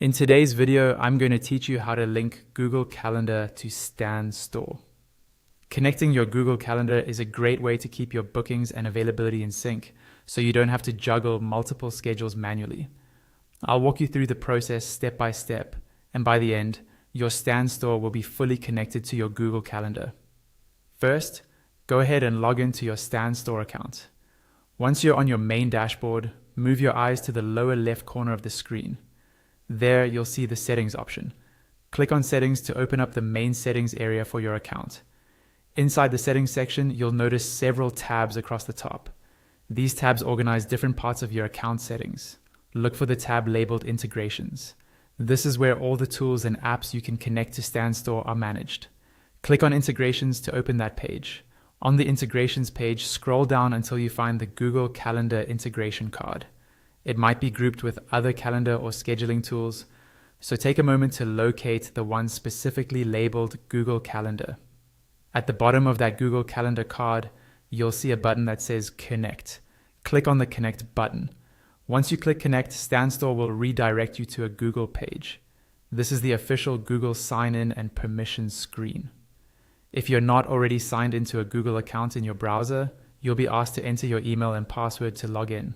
In today's video, I'm going to teach you how to link Google Calendar to Stan Store. Connecting your Google Calendar is a great way to keep your bookings and availability in sync, so you don't have to juggle multiple schedules manually. I'll walk you through the process step by step, and by the end, your Stan Store will be fully connected to your Google Calendar. First, go ahead and log into your Stan Store account. Once you're on your main dashboard, move your eyes to the lower left corner of the screen. There, you'll see the settings option. Click on settings to open up the main settings area for your account. Inside the settings section, you'll notice several tabs across the top. These tabs organize different parts of your account settings. Look for the tab labeled Integrations. This is where all the tools and apps you can connect to Stan Store are managed. Click on Integrations to open that page. On the Integrations page, scroll down until you find the Google Calendar integration card. It might be grouped with other calendar or scheduling tools, so take a moment to locate the one specifically labeled Google Calendar. At the bottom of that Google Calendar card, you'll see a button that says Connect. Click on the Connect button. Once you click Connect, Stan Store will redirect you to a Google page. This is the official Google sign-in and permissions screen. If you're not already signed into a Google account in your browser, you'll be asked to enter your email and password to log in.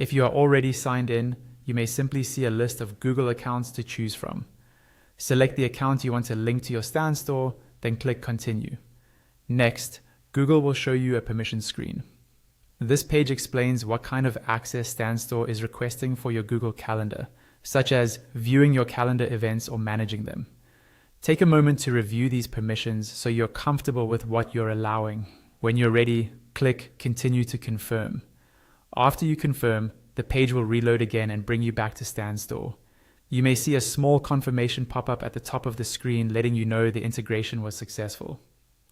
If you are already signed in, you may simply see a list of Google accounts to choose from. Select the account you want to link to your Stan Store, then click Continue. Next, Google will show you a permission screen. This page explains what kind of access Stan Store is requesting for your Google Calendar, such as viewing your calendar events or managing them. Take a moment to review these permissions so you're comfortable with what you're allowing. When you're ready, click Continue to confirm. After you confirm, the page will reload again and bring you back to Stan Store. You may see a small confirmation pop up at the top of the screen letting you know the integration was successful.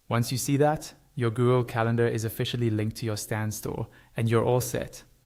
Once you see that, your Google Calendar is officially linked to your Stan Store and you're all set.